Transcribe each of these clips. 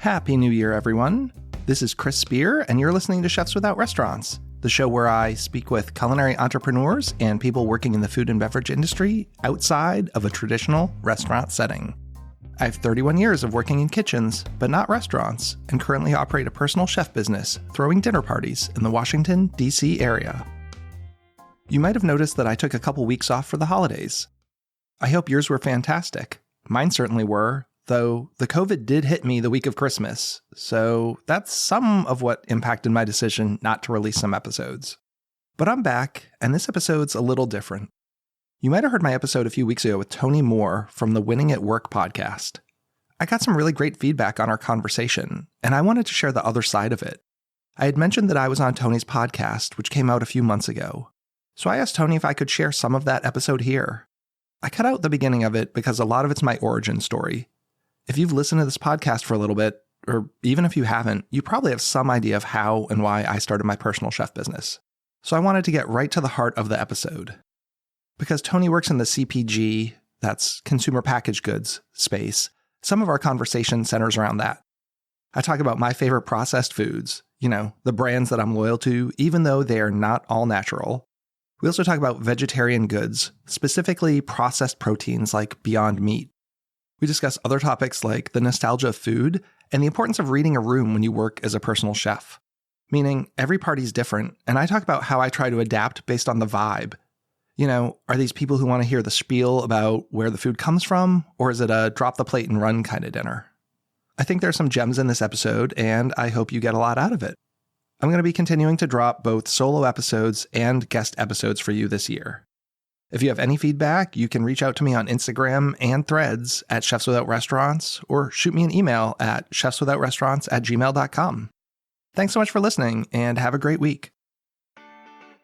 Happy New Year, everyone. This is Chris Spear, and you're listening to Chefs Without Restaurants, the show where I speak with culinary entrepreneurs and people working in the food and beverage industry outside of a traditional restaurant setting. I have 31 years of working in kitchens, but not restaurants, and currently operate a personal chef business, throwing dinner parties in the Washington, D.C. area. You might have noticed that I took a couple weeks off for the holidays. I hope yours were fantastic. Mine certainly were, though the COVID did hit me the week of Christmas, so that's some of what impacted my decision not to release some episodes. But I'm back, and this episode's a little different. You might have heard my episode a few weeks ago with Tony Moore from the Winning at Work podcast. I got some really great feedback on our conversation, and I wanted to share the other side of it. I had mentioned that I was on Tony's podcast, which came out a few months ago. So I asked Tony if I could share some of that episode here. I cut out the beginning of it because a lot of it's my origin story. If you've listened to this podcast for a little bit, or even if you haven't, you probably have some idea of how and why I started my personal chef business. So I wanted to get right to the heart of the episode. Because Tony works in the CPG, that's consumer packaged goods, space, some of our conversation centers around that. I talk about my favorite processed foods, the brands that I'm loyal to, even though they are not all natural. We also talk about vegetarian goods, specifically processed proteins like Beyond Meat. We discuss other topics like the nostalgia of food and the importance of reading a room when you work as a personal chef. Meaning, every party's different, and I talk about how I try to adapt based on the vibe. Are these people who want to hear the spiel about where the food comes from, or is it a drop the plate and run kind of dinner? I think there's some gems in this episode, and I hope you get a lot out of it. I'm going to be continuing to drop both solo episodes and guest episodes for you this year. If you have any feedback, you can reach out to me on Instagram and Threads at Chefs Without Restaurants, or shoot me an email at chefswithoutrestaurants@gmail.com. Thanks so much for listening, and have a great week.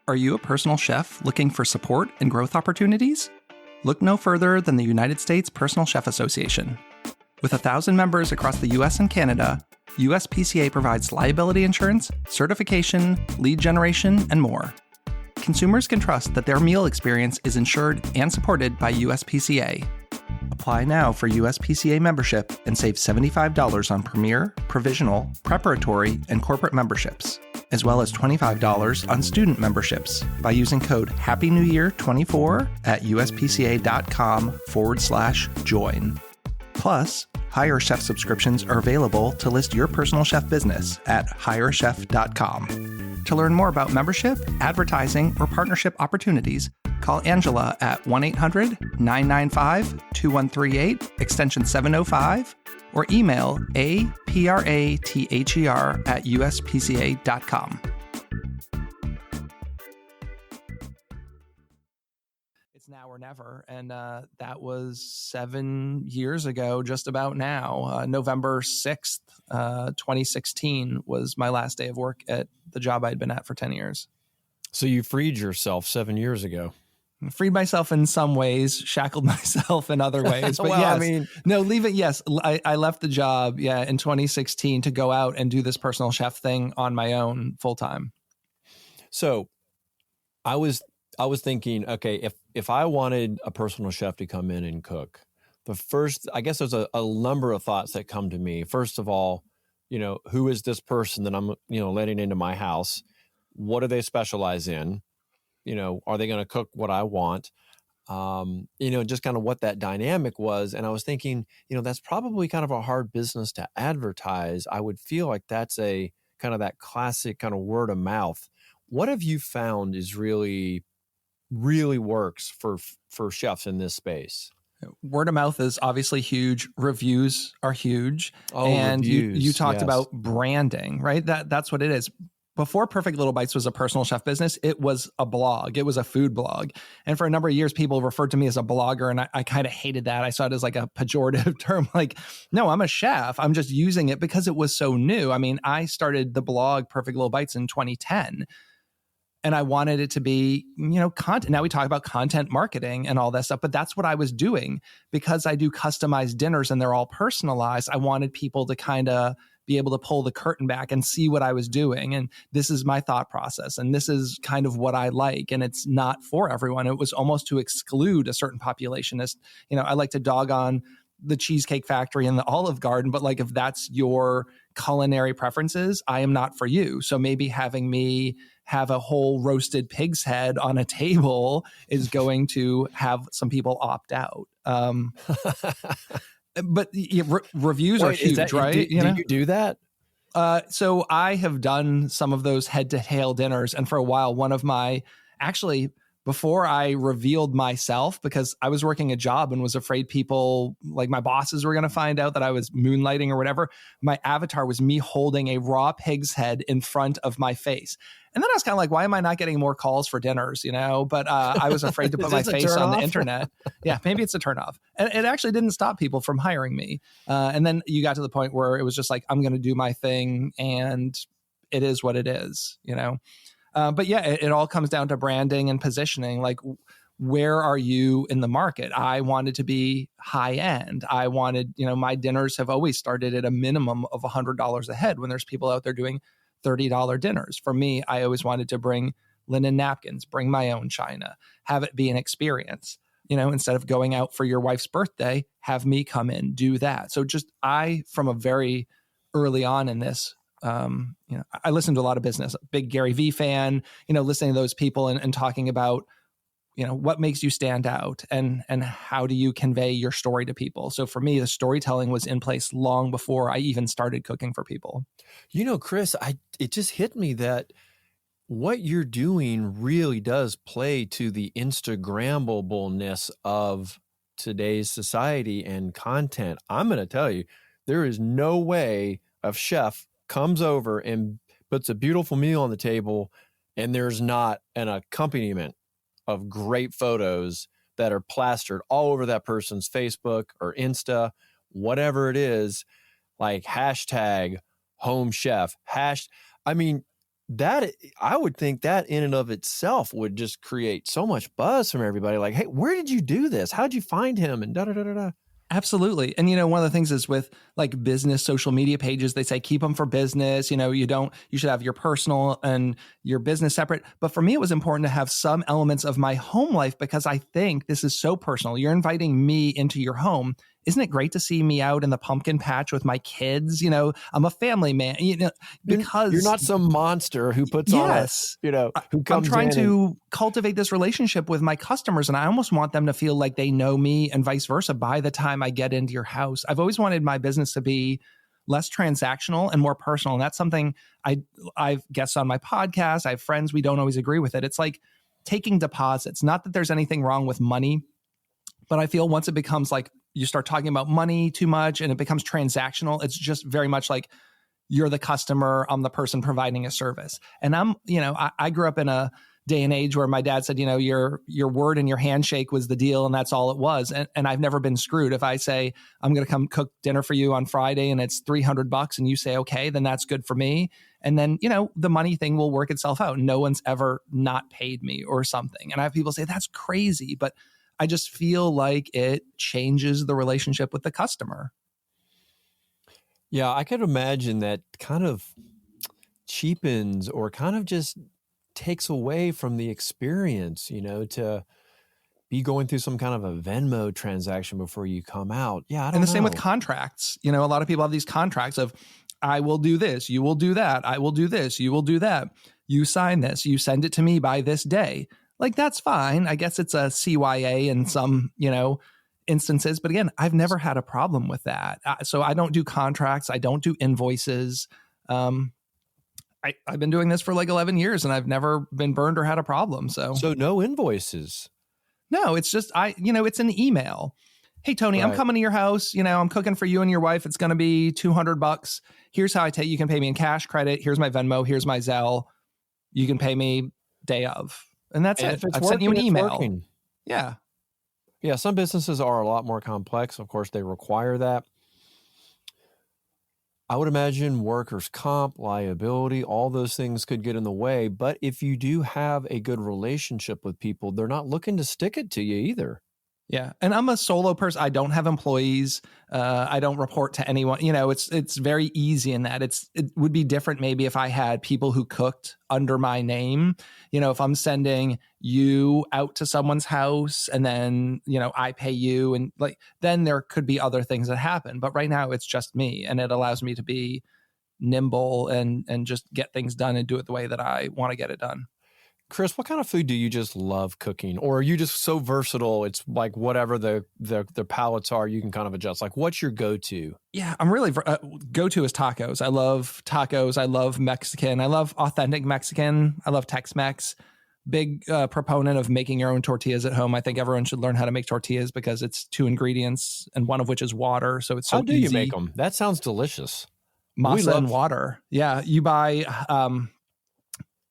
Are you a personal chef looking for support and growth opportunities? Look no further than the United States Personal Chef Association. With 1,000 members across the U.S. and Canada, USPCA provides liability insurance, certification, lead generation, and more. Consumers can trust that their meal experience is insured and supported by USPCA. Apply now for USPCA membership and save $75 on Premier, Provisional, Preparatory, and Corporate memberships, as well as $25 on student memberships by using code HAPPYNEWYEAR24 at uspca.com/join. Plus, Hire Chef subscriptions are available to list your personal chef business at hirechef.com. To learn more about membership, advertising, or partnership opportunities, call Angela at 1-800-995-2138, extension 705, or email aprather@uspca.com. It's now or never, and that was 7 years ago, just about now. November 6th, 2016 was my last day of work at the job I'd been at for 10 years. So you freed yourself 7 years ago. Freed myself in some ways, shackled myself in other ways. But well, yes, leave it. Yes, I left the job, in 2016 to go out and do this personal chef thing on my own full time. So I was thinking, okay, if I wanted a personal chef to come in and cook, the first, I guess there's a number of thoughts that come to me. First of all, who is this person that I'm, letting into my house? What do they specialize in? Are they going to cook what I want? Just kind of what that dynamic was. And I was thinking, that's probably kind of a hard business to advertise. I would feel like that's a kind of that classic kind of word of mouth. What have you found is really works for chefs in this space? Word of mouth is obviously huge. Reviews are huge. Oh, and reviews, you talked yes. about branding, right? That's what it is. Before Perfect Little Bites was a personal chef business, it was a blog. It was a food blog. And for a number of years, people referred to me as a blogger, and I kind of hated that. I saw it as like a pejorative term. Like, no, I'm a chef. I'm just using it because it was so new. I mean, I started the blog Perfect Little Bites in 2010. And I wanted it to be, content. Now we talk about content marketing and all that stuff, but that's what I was doing because I do customized dinners and they're all personalized. I wanted people to kind of be able to pull the curtain back and see what I was doing. And this is my thought process. And this is kind of what I like. And it's not for everyone. It was almost to exclude a certain population. I like to dog on the Cheesecake Factory and the Olive Garden, but like if that's your culinary preferences, I am not for you. So maybe having me have a whole roasted pig's head on a table is going to have some people opt out. But reviews are huge, right? Do you do that? So I have done some of those head to tail dinners. And for a while, one of my, actually, before I revealed myself, because I was working a job and was afraid people, like my bosses, were going to find out that I was moonlighting or whatever, my avatar was me holding a raw pig's head in front of my face. And then I was kind of like, why am I not getting more calls for dinners, But I was afraid to put my face on the internet. Yeah, maybe it's a turnoff. And it actually didn't stop people from hiring me. And then you got to the point where it was just like, I'm going to do my thing and it is what it is, But yeah, it all comes down to branding and positioning. Like, where are you in the market? I wanted to be high end. I wanted, my dinners have always started at a minimum of $100 a head when there's people out there doing $30 dinners. For me, I always wanted to bring linen napkins, bring my own china, have it be an experience. Instead of going out for your wife's birthday, have me come in, do that. So just from a very early on in this, I listen to a lot of business, big Gary Vee fan, listening to those people and talking about, what makes you stand out and how do you convey your story to people? So for me, the storytelling was in place long before I even started cooking for people. Chris, it just hit me that what you're doing really does play to the Instagrammableness of today's society and content. I'm going to tell you, there is no way a chef comes over and puts a beautiful meal on the table and there's not an accompaniment of great photos that are plastered all over that person's Facebook or Insta, whatever it is, like hashtag home chef, that I would think that in and of itself would just create so much buzz from everybody. Like, hey, where did you do this? How'd you find him? And da-da-da-da-da. Absolutely. And, one of the things is with like business social media pages, they say, keep them for business. You should have your personal and your business separate. But for me, it was important to have some elements of my home life because I think this is so personal. You're inviting me into your home. Isn't it great to see me out in the pumpkin patch with my kids? I'm a family man, because you're not some monster who puts on who comes I'm trying to cultivate this relationship with my customers. And I almost want them to feel like they know me and vice versa by the time I get into your house. I've always wanted my business to be less transactional and more personal. And that's something I've guests on my podcast. I have friends, we don't always agree with it. It's like taking deposits. Not that there's anything wrong with money, but I feel once it becomes like you start talking about money too much and it becomes transactional, it's just very much like you're the customer, I'm the person providing a service. And I grew up in a day and age where my dad said, your word and your handshake was the deal and that's all it was. And I've never been screwed. If I say, I'm going to come cook dinner for you on Friday and it's $300 and you say, okay, then that's good for me. And then, the money thing will work itself out. No one's ever not paid me or something. And I have people say, that's crazy. But I just feel like it changes the relationship with the customer. Yeah, I could imagine that kind of cheapens or kind of just takes away from the experience, to be going through some kind of a Venmo transaction before you come out. Yeah, I don't know. And the same with contracts. A lot of people have these contracts of, I will do this, you will do that. I will do this, you will do that. You sign this, you send it to me by this day. Like, that's fine. I guess it's a CYA in some, instances. But again, I've never had a problem with that. So I don't do contracts. I don't do invoices. I've been doing this for like 11 years and I've never been burned or had a problem. So no invoices. No, it's just, it's an email. Hey, Tony, right. I'm coming to your house. I'm cooking for you and your wife. It's going to be $200. Here's how you can pay me in cash, credit. Here's my Venmo. Here's my Zelle. You can pay me day of. And that's it. I've sent you an email. Yeah. Yeah. Some businesses are a lot more complex. Of course, they require that. I would imagine workers' comp, liability, all those things could get in the way. But if you do have a good relationship with people, they're not looking to stick it to you either. Yeah. And I'm a solo person. I don't have employees. I don't report to anyone. It's very easy in that. It would be different maybe if I had people who cooked under my name. If I'm sending you out to someone's house and then, I pay you, and then there could be other things that happen. But right now it's just me, and it allows me to be nimble and just get things done and do it the way that I want to get it done. Chris, what kind of food do you just love cooking? Or are you just so versatile? It's like whatever the palates are, you can kind of adjust. Like, what's your go-to? Yeah, I'm really go-to is tacos. I love tacos. I love Mexican. I love authentic Mexican. I love Tex-Mex. Big proponent of making your own tortillas at home. I think everyone should learn how to make tortillas because it's 2 ingredients, and one of which is water. So it's so easy. How do you make them? That sounds delicious. Masa and water. Yeah, you buy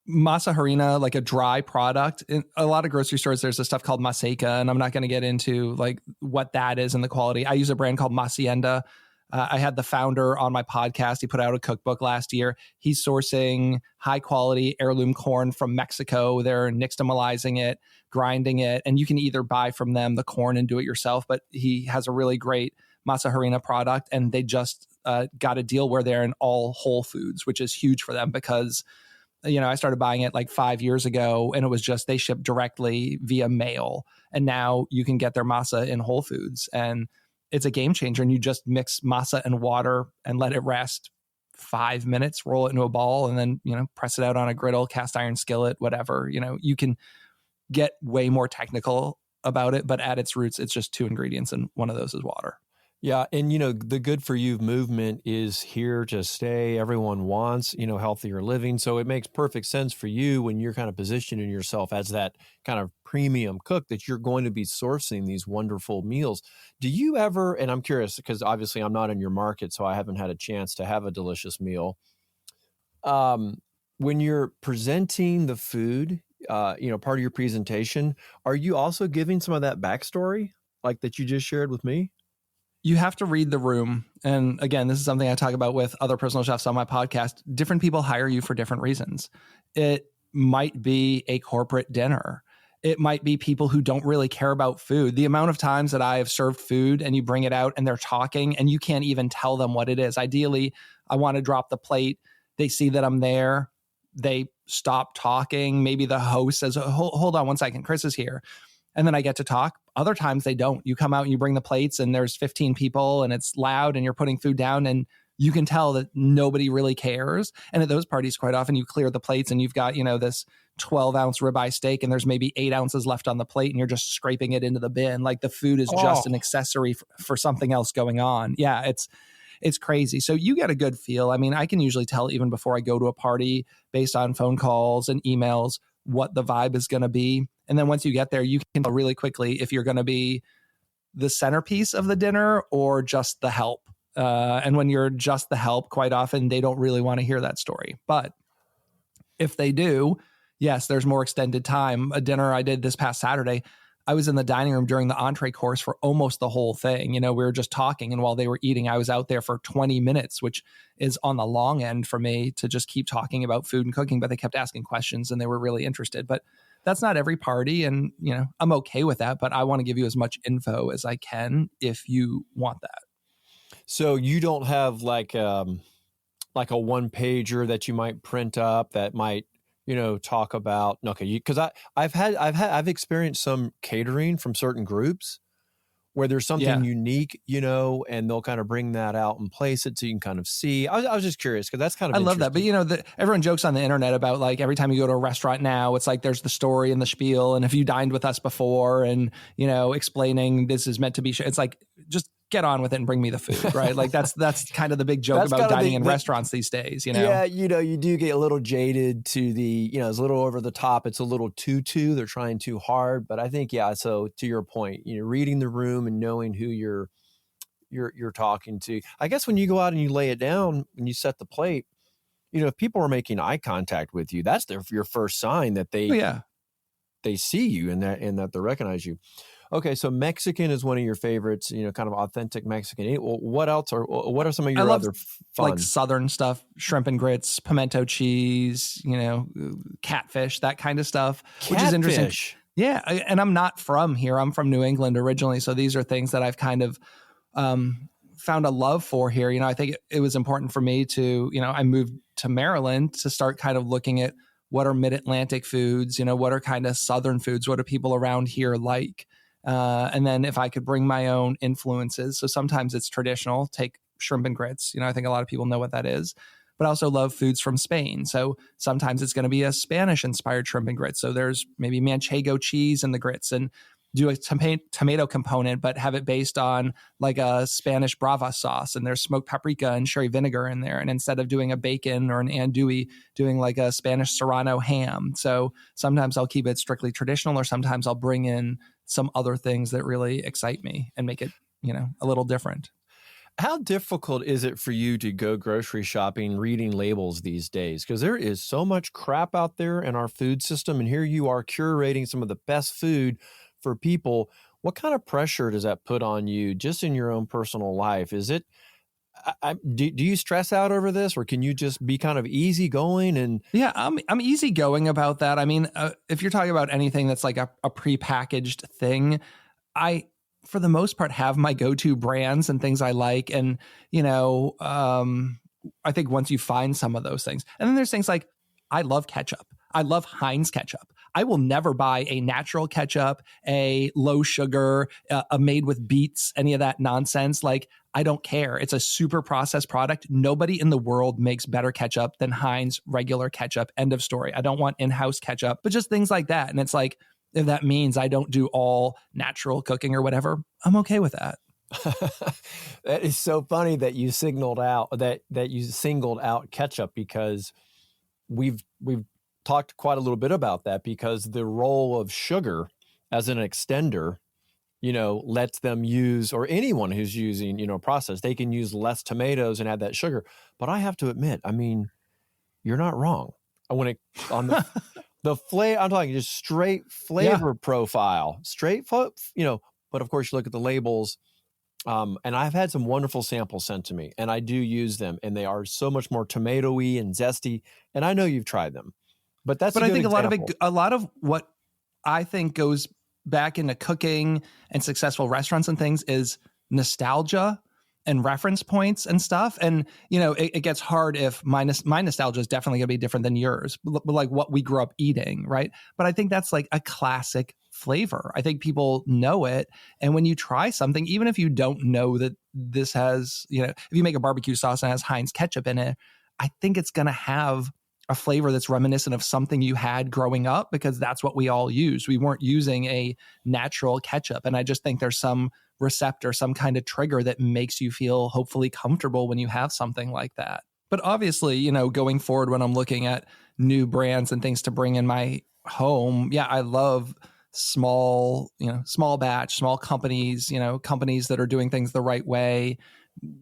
masa harina, like a dry product. In a lot of grocery stores, there's this stuff called maseca, and I'm not going to get into like what that is and the quality. I use a brand called Macienda. I had the founder on my podcast. He put out a cookbook last year. He's sourcing high quality heirloom corn from Mexico. They're nixtamalizing it, grinding it, and you can either buy from them the corn and do it yourself, but he has a really great masa harina product, and they just got a deal where they're in all Whole Foods, which is huge for them because I started buying it like 5 years ago, and it was just they ship directly via mail. And now you can get their masa in Whole Foods, and it's a game changer. And you just mix masa and water and let it rest 5 minutes, roll it into a ball, and then, press it out on a griddle, cast iron skillet, whatever. You can get way more technical about it, but at its roots, it's just 2 ingredients, and one of those is water. Yeah. And, the Good For You movement is here to stay. Everyone wants, healthier living. So it makes perfect sense for you when you're kind of positioning yourself as that kind of premium cook that you're going to be sourcing these wonderful meals. Do you ever, and I'm curious because obviously I'm not in your market, so I haven't had a chance to have a delicious meal. When you're presenting the food, part of your presentation, are you also giving some of that backstory like that you just shared with me? You have to read the room. And again, this is something I talk about with other personal chefs on my podcast. Different people hire you for different reasons. It might be a corporate dinner. It might be people who don't really care about food. The amount of times that I have served food and you bring it out and they're talking and you can't even tell them what it is. Ideally, I want to drop the plate. They see that I'm there. They stop talking. Maybe the host says, hold on one second, Chris is here. And then I get to talk. Other times they don't. You come out and you bring the plates and there's 15 people and it's loud and you're putting food down and you can tell that nobody really cares. And at those parties, quite often you clear the plates and you've got, this 12-ounce ribeye steak and there's maybe 8 ounces left on the plate and you're just scraping it into the bin. Like the food is just an accessory for something else going on. Yeah, it's crazy. So you get a good feel. I mean, I can usually tell even before I go to a party based on phone calls and emails what the vibe is going to be. And then once you get there, you can tell really quickly if you're going to be the centerpiece of the dinner or just the help. And when you're just the help, quite often they don't really want to hear that story. But if they do, yes, there's more extended time. A dinner I did this past Saturday, I was in the dining room during the entree course for almost the whole thing. We were just talking. And while they were eating, I was out there for 20 minutes, which is on the long end for me to just keep talking about food and cooking. But they kept asking questions and they were really interested. But that's not every party. And, I'm okay with that. But I want to give you as much info as I can if you want that. So you don't have like a one pager that you might print up that might, talk about, okay, because I've experienced some catering from certain groups where there's something unique, and they'll kind of bring that out and place it so you can kind of see. I was just curious because that's kind of I love that. But, everyone jokes on the internet about like every time you go to a restaurant now, it's like there's the story and the spiel. And if you dined with us before and, explaining this is meant to be, it's like, just get on with it and bring me the food, right? Like that's kind of the big joke about dining in restaurants these days, Yeah, you do get a little jaded to the, it's a little over the top. It's a little too, they're trying too hard. But I think, so to your point, reading the room and knowing who you're talking to. I guess when you go out and you lay it down and you set the plate, if people are making eye contact with you, that's your first sign that they see you and that they recognize you. Okay, so Mexican is one of your favorites, kind of authentic Mexican. Well, what are some of your other fun? Like Southern stuff, shrimp and grits, pimento cheese, catfish, that kind of stuff, which is interesting. Yeah, and I'm not from here. I'm from New England originally, so these are things that I've kind of found a love for here. I think it was important for me to, I moved to Maryland to start kind of looking at what are mid-Atlantic foods, what are kind of Southern foods, what do people around here like? And then if I could bring my own influences. So sometimes it's traditional, take shrimp and grits. I think a lot of people know what that is. But I also love foods from Spain. So sometimes it's going to be a Spanish inspired shrimp and grits. So there's maybe manchego cheese in the grits, and do a tomato component, but have it based on like a Spanish brava sauce, and there's smoked paprika and sherry vinegar in there. And instead of doing a bacon or an andouille, doing like a Spanish serrano ham. So sometimes I'll keep it strictly traditional, or sometimes I'll bring in some other things that really excite me and make it, a little different. How difficult is it for you to go grocery shopping reading labels these days? Because there is so much crap out there in our food system, and here you are curating some of the best food for people. What kind of pressure does that put on you just in your own personal life? Is it, do you stress out over this, or can you just be kind of easygoing? And yeah, I'm easygoing about that. I mean, if you're talking about anything that's like a prepackaged thing, I, for the most part, have my go-to brands and things I like. And, I think once you find some of those things, and then there's things like, I love ketchup. I love Heinz ketchup. I will never buy a natural ketchup, a low sugar, a made with beets, any of that nonsense. Like, I don't care. It's a super processed product. Nobody in the world makes better ketchup than Heinz regular ketchup. End of story. I don't want in-house ketchup, but just things like that. And it's like, if that means I don't do all natural cooking or whatever, I'm okay with that. That is so funny that you singled out ketchup, because we've talked quite a little bit about that, because the role of sugar as an extender, lets them use, or anyone who's using, process, they can use less tomatoes and add that sugar. But I have to admit, I mean, you're not wrong. When it on the flavor, I'm talking just straight flavor profile, but of course you look at the labels. And I've had some wonderful samples sent to me, and I do use them, and they are so much more tomatoey and zesty. And I know you've tried them, but I think example. a lot of what I think goes back into cooking and successful restaurants and things is nostalgia and reference points and stuff. And, it gets hard if my nostalgia is definitely going to be different than yours, but like what we grew up eating. Right. But I think that's like a classic flavor. I think people know it. And when you try something, even if you don't know that this has, if you make a barbecue sauce and it has Heinz ketchup in it, I think it's going to have a flavor that's reminiscent of something you had growing up, because that's what we all use. We weren't using a natural ketchup. And I just think there's some receptor, some kind of trigger that makes you feel hopefully comfortable when you have something like that. But obviously, going forward, when I'm looking at new brands and things to bring in my home, I love small batch, small companies, companies that are doing things the right way.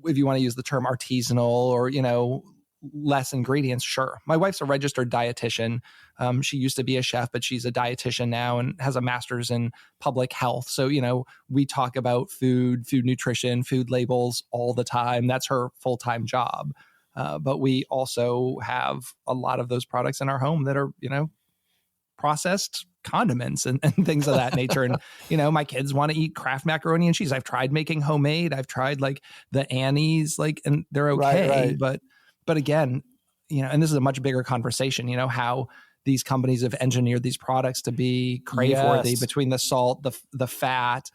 If you want to use the term artisanal, or, less ingredients, sure. My wife's a registered dietitian. She used to be a chef, but she's a dietitian now and has a master's in public health. So, we talk about food nutrition, food labels all the time. That's her full-time job. But we also have a lot of those products in our home that are, processed condiments and things of that nature. And, my kids want to eat Kraft macaroni and cheese. I've tried making homemade. I've tried like the Annie's, and they're okay. Right. But again, and this is a much bigger conversation, how these companies have engineered these products to be crave-worthy. Yes. Between the salt, the fat,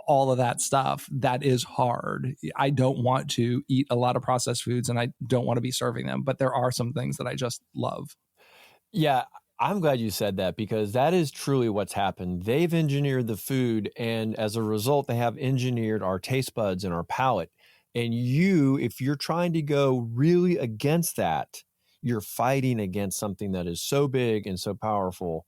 all of that stuff. That is hard. I don't want to eat a lot of processed foods, and I don't want to be serving them, but there are some things that I just love. Yeah. I'm glad you said that, because that is truly what's happened. They've engineered the food, and as a result, they have engineered our taste buds and our palate. And if you're trying to go really against that, you're fighting against something that is so big and so powerful.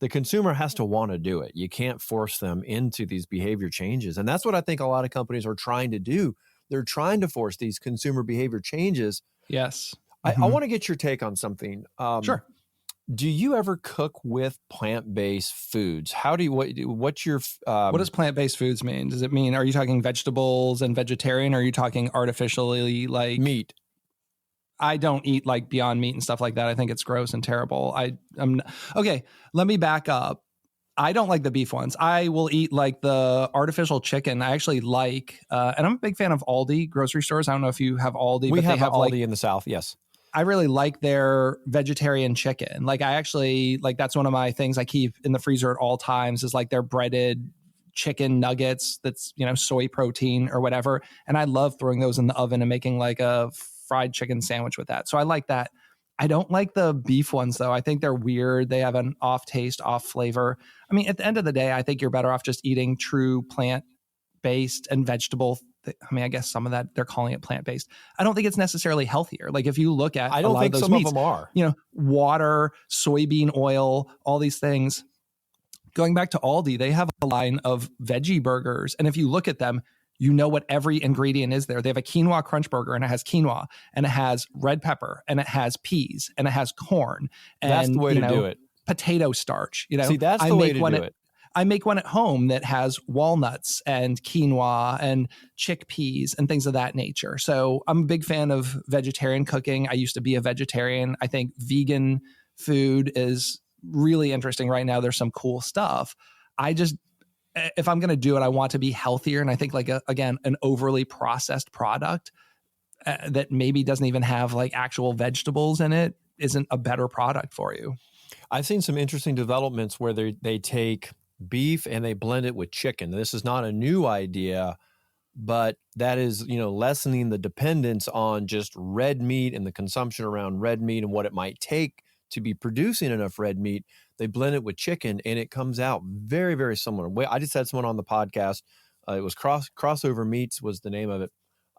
The consumer has to want to do it. You can't force them into these behavior changes. And that's what I think a lot of companies are trying to do. They're trying to force these consumer behavior changes. Yes. Mm-hmm. I want to get your take on something. Sure. Do you ever cook with plant-based foods? What's your... what does plant-based foods mean? Does it mean, are you talking vegetables and vegetarian? Or are you talking artificially like... meat? I don't eat like Beyond Meat and stuff like that. I think it's gross and terrible. Okay, let me back up. I don't like the beef ones. I will eat like the artificial chicken. I actually like, and I'm a big fan of Aldi grocery stores. I don't know if you have Aldi, We but have they have Aldi like, in the South. Yes. I really like their vegetarian chicken. Like I actually, like that's one of my things I keep in the freezer at all times is like their breaded chicken nuggets that's, soy protein or whatever. And I love throwing those in the oven and making like a fried chicken sandwich with that. So I like that. I don't like the beef ones though. I think they're weird. They have an off taste, off flavor. I mean, at the end of the day, I think you're better off just eating true plant-based and vegetable. I mean, I guess some of that they're calling it plant-based. I don't think it's necessarily healthier. Like if you look at I a don't lot think of those some meats, of them are. Water, soybean oil, all these things. Going back to Aldi, they have a line of veggie burgers. And if you look at them, you know what every ingredient is there. They have a quinoa crunch burger and it has quinoa and it has red pepper and it has peas and it has corn and That's the way to do it. potato starch. See, that's the way to do it. I make one at home that has walnuts and quinoa and chickpeas and things of that nature. So I'm a big fan of vegetarian cooking. I used to be a vegetarian. I think vegan food is really interesting right now. There's some cool stuff. If I'm going to do it, I want to be healthier. And I think again, an overly processed product that maybe doesn't even have like actual vegetables in it isn't a better product for you. I've seen some interesting developments where they take beef and they blend it with chicken. This is not a new idea, but that is, lessening the dependence on just red meat and the consumption around red meat and what it might take to be producing enough red meat. They blend it with chicken and it comes out very, very similar. I just had someone on the podcast. It was Crossover Meats was the name of it.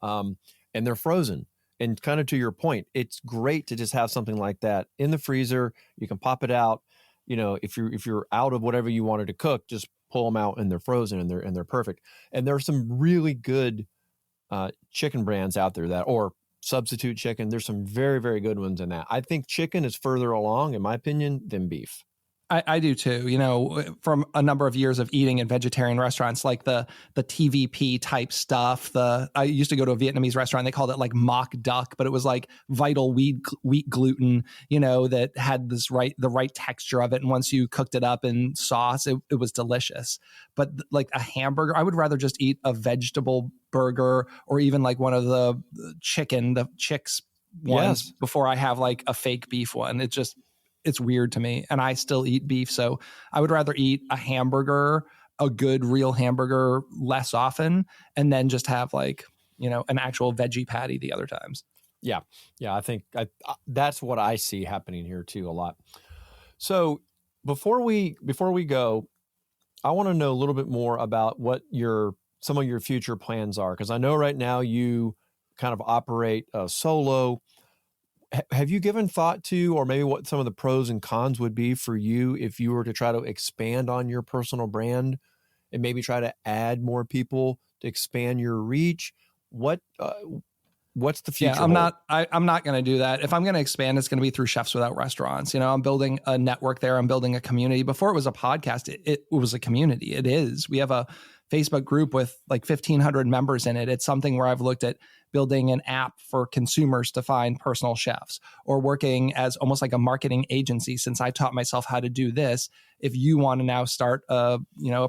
And they're frozen. And kind of to your point, it's great to just have something like that in the freezer. You can pop it out. If you're out of whatever you wanted to cook, just pull them out and they're frozen and they're perfect. And there are some really good chicken brands out there or substitute chicken. There's some very, very good ones in that. I think chicken is further along, in my opinion, than beef. I do too, from a number of years of eating in vegetarian restaurants, like the TVP type stuff. I used to go to a Vietnamese restaurant. They called it like mock duck, but it was like vital wheat gluten, that had the right texture of it. And once you cooked it up in sauce, it was delicious. But like a hamburger, I would rather just eat a vegetable burger or even like one of the chicks ones before I have like a fake beef one. It's weird to me, and I still eat beef. So I would rather eat a hamburger, a good real hamburger, less often, and then just have like, an actual veggie patty the other times. Yeah. I think that's what I see happening here too a lot. So before we go, I want to know a little bit more about what some of your future plans are, because I know right now you kind of operate solo. Have you given thought to, or maybe what some of the pros and cons would be for you if you were to try to expand on your personal brand and maybe try to add more people to expand your reach? What's the future? Yeah, I'm not going to do that. If I'm going to expand, it's going to be through Chefs Without Restaurants. I'm building a network there. I'm building a community. Before it was a podcast, it was a community. It is. We have a Facebook group with like 1,500 members in it. It's something where I've looked at building an app for consumers to find personal chefs, or working as almost like a marketing agency. Since I taught myself how to do this, if you want to now start a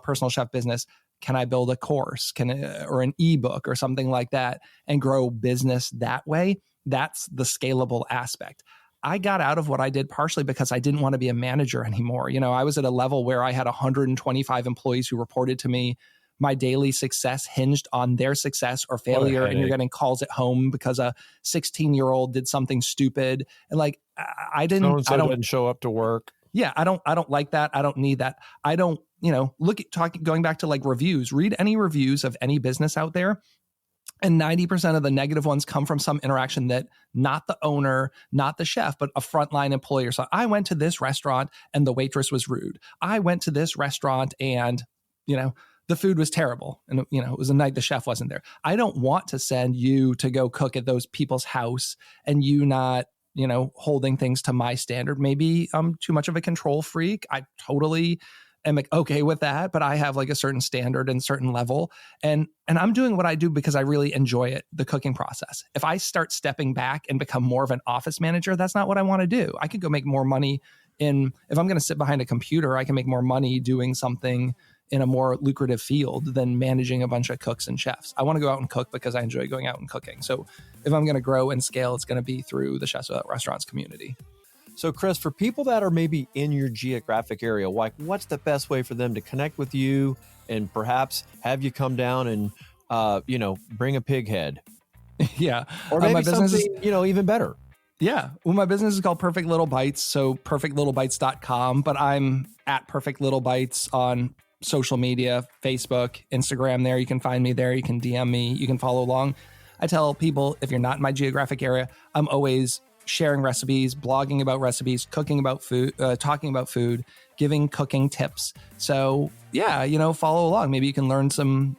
personal chef business, can I build a course, or an ebook or something like that and grow business that way? That's the scalable aspect. I got out of what I did partially because I didn't want to be a manager anymore. I was at a level where I had 125 employees who reported to me. My daily success hinged on their success or failure, and you're getting calls at home because a 16-year-old did something stupid. And like, I didn't show up to work. Yeah, I don't like that. I don't need that. I don't, going back to like reviews, read any reviews of any business out there. And 90% of the negative ones come from some interaction that not the owner, not the chef, but a frontline employee. So I went to this restaurant and the waitress was rude. I went to this restaurant and, the food was terrible. And, it was a night the chef wasn't there. I don't want to send you to go cook at those people's house and you not, holding things to my standard. Maybe I'm too much of a control freak. I totally am like, okay with that, but I have like a certain standard and certain level. And I'm doing what I do because I really enjoy it, the cooking process. If I start stepping back and become more of an office manager, that's not what I want to do. I could go make more money And if I'm going to sit behind a computer, I can make more money doing something in a more lucrative field than managing a bunch of cooks and chefs. I want to go out and cook because I enjoy going out and cooking. So if I'm going to grow and scale, it's going to be through the Chefs Without Restaurants community. So Chris, for people that are maybe in your geographic area, like what's the best way for them to connect with you and perhaps have you come down and, bring a pig head? Yeah. Or maybe my business something, even better. Yeah. Well, my business is called Perfect Little Bites. So perfectlittlebites.com, but I'm at Perfect Little Bites on social media, Facebook, Instagram. There, you can find me there. You can DM me. You can follow along. I tell people, if you're not in my geographic area, I'm always sharing recipes, blogging about recipes, cooking about food, talking about food, giving cooking tips. So yeah, follow along. Maybe you can learn some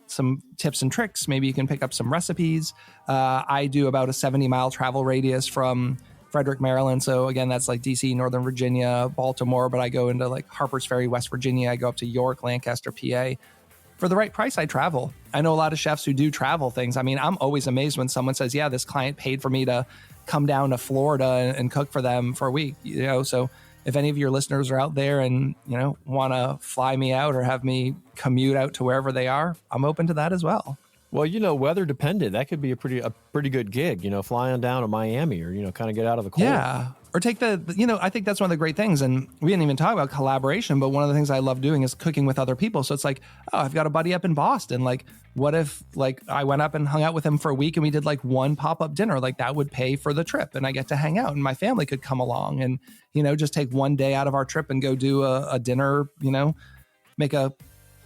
tips and tricks. Maybe you can pick up some recipes. I do about a 70-mile travel radius from Frederick, Maryland. So again, that's like DC, Northern Virginia, Baltimore, but I go into like Harpers Ferry, West Virginia. I go up to York, Lancaster, PA. For the right price, I travel. I know a lot of chefs who do travel things. I mean, I'm always amazed when someone says, yeah, this client paid for me to come down to Florida and cook for them for a week. So if any of your listeners are out there and, want to fly me out or have me commute out to wherever they are, I'm open to that as well. Well, weather dependent, that could be a pretty good gig, flying down to Miami or, kind of get out of the cold. Yeah. Or take I think that's one of the great things. And we didn't even talk about collaboration, but one of the things I love doing is cooking with other people. So it's like, oh, I've got a buddy up in Boston. Like, what if I went up and hung out with him for a week and we did like one pop-up dinner, like that would pay for the trip and I get to hang out and my family could come along and, just take one day out of our trip and go do a dinner, make couple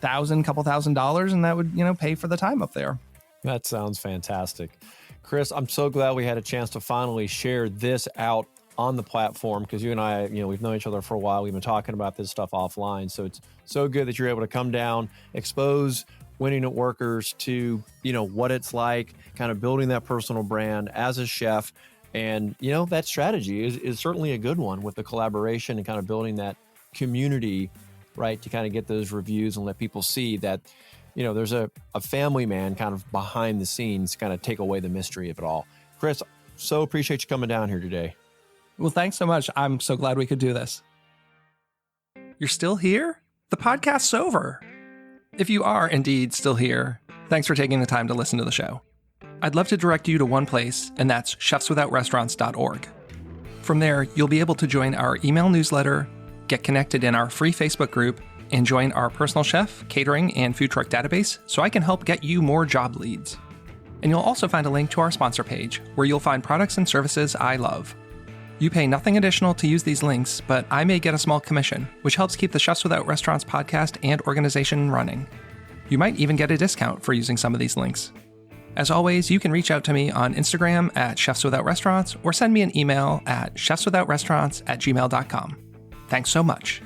$1,000 and that would, pay for the time up there. That sounds fantastic. Chris, I'm so glad we had a chance to finally share this out on the platform because you and I, we've known each other for a while. We've been talking about this stuff offline. So it's so good that you're able to come down, expose Winning at Workers to, what it's like, kind of building that personal brand as a chef. And, that strategy is certainly a good one with the collaboration and kind of building that community, right, to kind of get those reviews and let people see that, there's a family man kind of behind the scenes, kind of take away the mystery of it all. Chris, so appreciate you coming down here today. Well, thanks so much. I'm so glad we could do this. You're still here? The podcast's over. If you are indeed still here, thanks for taking the time to listen to the show. I'd love to direct you to one place, and that's chefswithoutrestaurants.org. From there, you'll be able to join our email newsletter, get connected in our free Facebook group, and join our personal chef, catering, and food truck database so I can help get you more job leads. And you'll also find a link to our sponsor page, where you'll find products and services I love. You pay nothing additional to use these links, but I may get a small commission, which helps keep the Chefs Without Restaurants podcast and organization running. You might even get a discount for using some of these links. As always, you can reach out to me on Instagram at Chefs Without Restaurants or send me an email at chefswithoutrestaurants@gmail.com. Thanks so much.